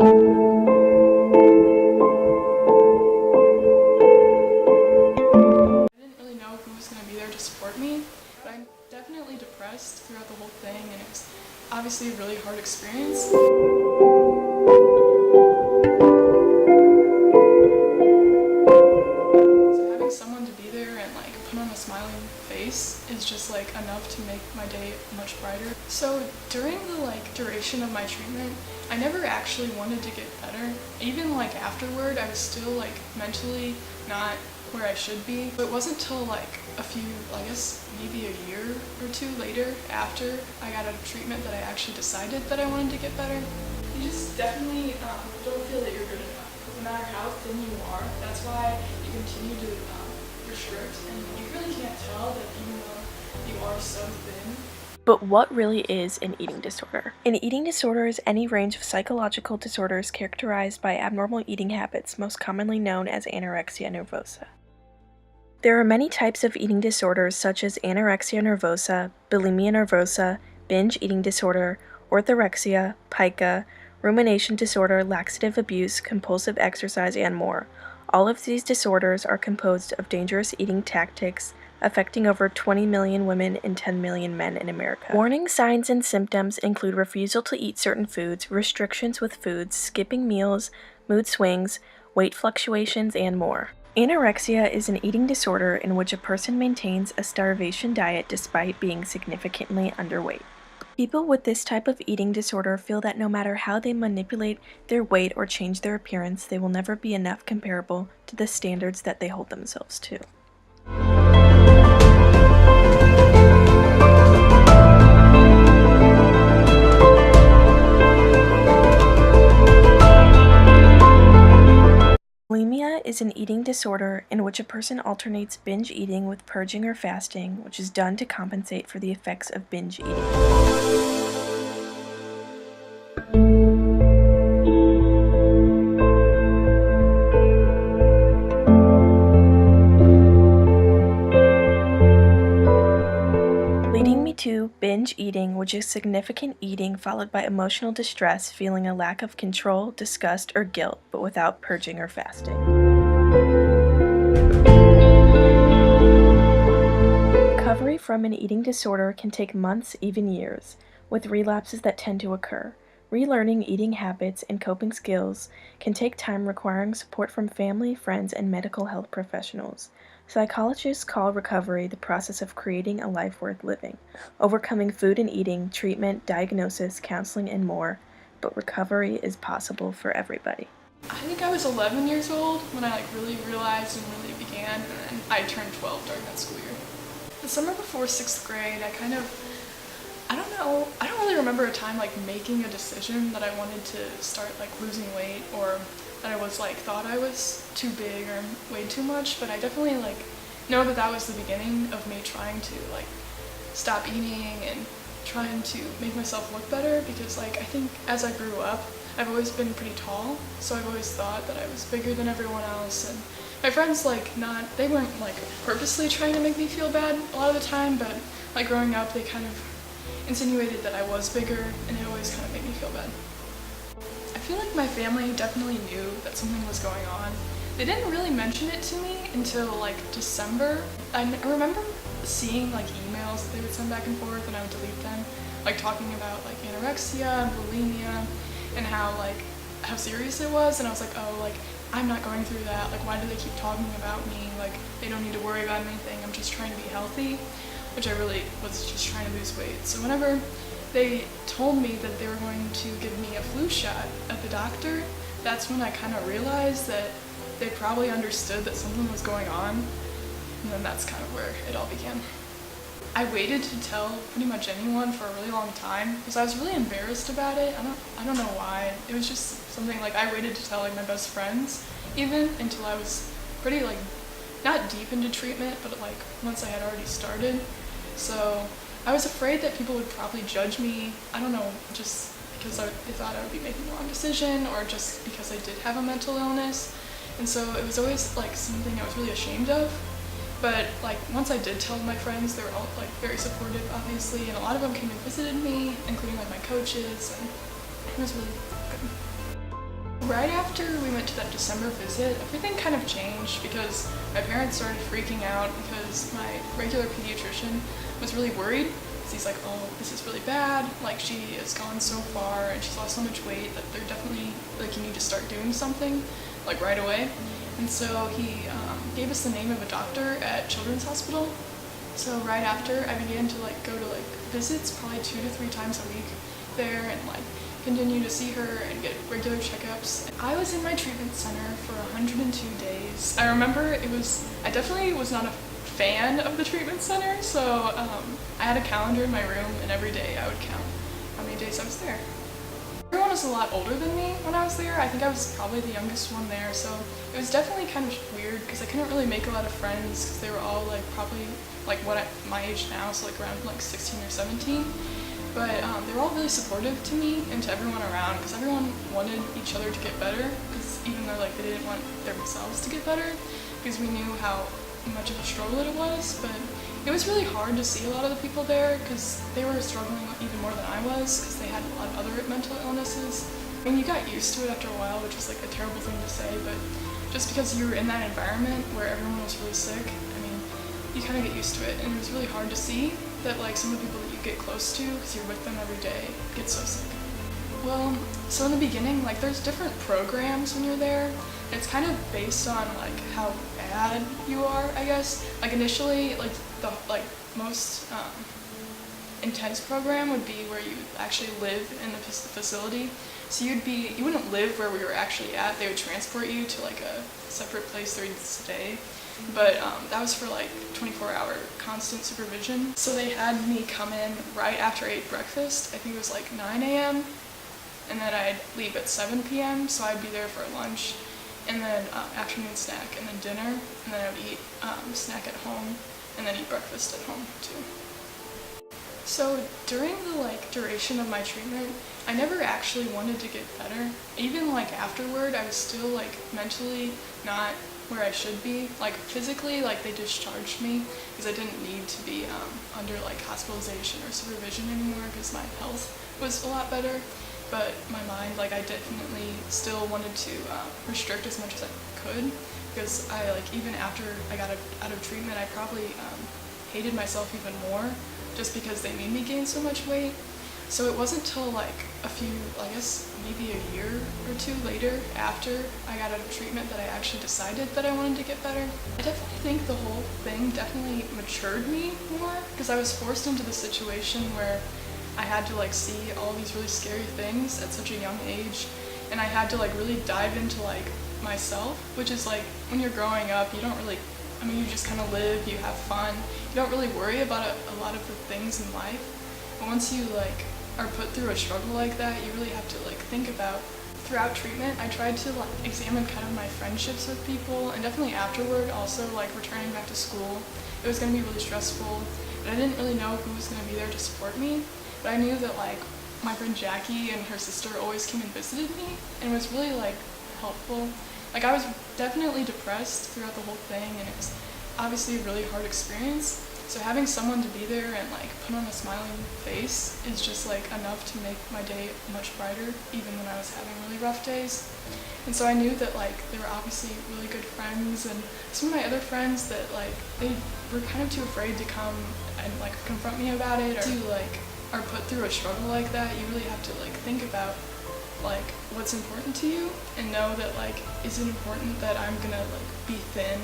didn't really know who was going to be there to support me, but I'm definitely depressed throughout the whole thing, and it was obviously a really hard experience. So having someone to be there and like put on a smiling face is just like enough to make my day much brighter. So during the duration of my treatment, I never actually wanted to get better. Even afterward, I was still mentally not where I should be. But it wasn't till a few, I guess maybe a year or two later after I got out of treatment that I actually decided that I wanted to get better. You just definitely don't feel that you're good enough. No matter how thin you are, that's why you continue to restrict, and you really can't tell that even though you are so thin. But what really is an eating disorder? An eating disorder is any range of psychological disorders characterized by abnormal eating habits, most commonly known as anorexia nervosa. There are many types of eating disorders such as anorexia nervosa, bulimia nervosa, binge eating disorder, orthorexia, pica, rumination disorder, laxative abuse, compulsive exercise, and more. All of these disorders are composed of dangerous eating tactics affecting over 20 million women and 10 million men in America. Warning signs and symptoms include refusal to eat certain foods, restrictions with foods, skipping meals, mood swings, weight fluctuations, and more. Anorexia is an eating disorder in which a person maintains a starvation diet despite being significantly underweight. People with this type of eating disorder feel that no matter how they manipulate their weight or change their appearance, they will never be enough comparable to the standards that they hold themselves to. Bulimia is an eating disorder in which a person alternates binge eating with purging or fasting, which is done to compensate for the effects of binge eating. Leading me to binge eating, which is significant eating followed by emotional distress, feeling a lack of control, disgust, or guilt, but without purging or fasting. Recovery from an eating disorder can take months, even years, with relapses that tend to occur. Relearning eating habits and coping skills can take time, requiring support from family, friends, and medical health professionals. Psychologists call recovery the process of creating a life worth living, overcoming food and eating, treatment, diagnosis, counseling, and more. But recovery is possible for everybody. I think I was 11 years old when I really realized and really began, and then I turned 12 during that school year. The summer before 6th grade, I don't really remember a time making a decision that I wanted to start losing weight, or that I was thought I was too big or weighed too much, but I definitely know that that was the beginning of me trying to stop eating and trying to make myself look better, because I think as I grew up, I've always been pretty tall, so I've always thought that I was bigger than everyone else, and my friends they weren't purposely trying to make me feel bad a lot of the time, but growing up they kind of insinuated that I was bigger, and it always kind of made me feel bad. I feel like my family definitely knew that something was going on. They didn't really mention it to me until December. I remember seeing emails that they would send back and forth, and I would delete them, talking about anorexia and bulimia and how serious it was, and I was oh, I'm not going through that. Why do they keep talking about me? They don't need to worry about anything. I'm just trying to be healthy, which I really was just trying to lose weight. So whenever they told me that they were going to give me a flu shot at the doctor, that's when I kind of realized that they probably understood that something was going on, and then that's kind of where it all began. I waited to tell pretty much anyone for a really long time because I was really embarrassed about it. I don't know why. It was just something I waited to tell my best friends even until I was pretty not deep into treatment, but once I had already started. So I was afraid that people would probably judge me. I don't know, just because they thought I would be making the wrong decision, or just because I did have a mental illness. And so it was always something I was really ashamed of. But once I did tell my friends, they were all very supportive, obviously, and a lot of them came and visited me, including my coaches, and it was really good. right after we went to that December visit, everything kind of changed because my parents started freaking out because my regular pediatrician was really worried. He's like, oh, this is really bad. Like, she has gone so far and she's lost so much weight that they're definitely, like, you need to start doing something, like, right away. And so he gave us the name of a doctor at Children's Hospital. So right after, I began to, like, go to, like, visits probably 2 to 3 times a week there and, like, continue to see her and get regular checkups. I was in my treatment center for 102 days. I remember I definitely was not a fan of the treatment center, so I had a calendar in my room and every day I would count how many days I was there. Everyone was a lot older than me when I was there. I think I was probably the youngest one there, so it was definitely kind of weird because I couldn't really make a lot of friends because they were all like probably like my age now, so like around like 16 or 17. But they were all really supportive to me and to everyone around because everyone wanted each other to get better, because even though like they didn't want themselves to get better, because we knew how much of a struggle it was. But it was really hard to see a lot of the people there because they were struggling even more than I was because they had a lot of other mental illnesses. I mean, you got used to it after a while, which is like a terrible thing to say, but just because you were in that environment where everyone was really sick, I mean, you kind of get used to it, and it was really hard to see that like some of the people that you get close to because you're with them every day get so sick. Well, so in the beginning, like there's different programs when you're there. It's kind of based on like how bad you are, I guess. Like initially, like the most intense program would be where you actually live in the facility. So you wouldn't live where we were actually at. They would transport you to like a separate place where you'd stay. But that was for like 24-hour constant supervision. So they had me come in right after I ate breakfast. I think it was like 9 a.m. and then I'd leave at 7 p.m. So I'd be there for lunch, and then afternoon snack, and then dinner, and then I would eat snack at home, and then eat breakfast at home too. So during the like duration of my treatment, I never actually wanted to get better. Even like afterward, I was still like mentally not where I should be. Like physically, like they discharged me because I didn't need to be under like hospitalization or supervision anymore because my health was a lot better. But my mind, like I definitely still wanted to restrict as much as I could, because I like even after I got out of treatment, I probably hated myself even more just because they made me gain so much weight. So it wasn't till like I guess maybe a year or two later after I got out of treatment that I actually decided that I wanted to get better. I definitely think the whole thing definitely matured me more because I was forced into the situation where I had to like see all these really scary things at such a young age, and I had to like really dive into like myself, which is like when you're growing up, you don't really, I mean, you just kind of live, you have fun, you don't really worry about a lot of the things in life. But once you like are put through a struggle like that, you really have to like think about. Throughout treatment, I tried to like examine kind of my friendships with people, and definitely afterward also like returning back to school. It was going to be really stressful, and I didn't really know who was going to be there to support me. But I knew that like my friend Jackie and her sister always came and visited me, and it was really like helpful. Like I was definitely depressed throughout the whole thing, and it was obviously a really hard experience. So having someone to be there and like put on a smiling face is just like enough to make my day much brighter, even when I was having really rough days. And so I knew that like they were obviously really good friends, and some of my other friends that like they were kind of too afraid to come and like confront me about it, or to like are put through a struggle like that. You really have to like think about like what's important to you, and know that like is it important that I'm gonna like be thin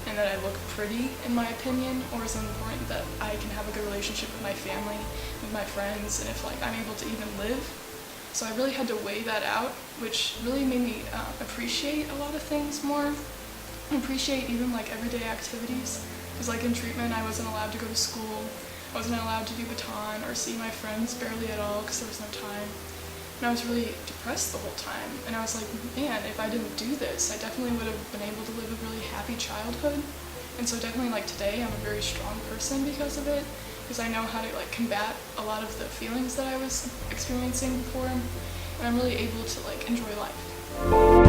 and that I look pretty in my opinion, or is it important that I can have a good relationship with my family, with my friends, and if like I'm able to even live. So I really had to weigh that out, which really made me appreciate a lot of things more, appreciate even like everyday activities, because like in treatment I wasn't allowed to go to school, I wasn't allowed to do baton or see my friends barely at all because there was no time. And I was really depressed the whole time. And I was like, man, if I didn't do this, I definitely would have been able to live a really happy childhood. And so definitely like today, I'm a very strong person because of it, because I know how to like combat a lot of the feelings that I was experiencing before. And I'm really able to like enjoy life.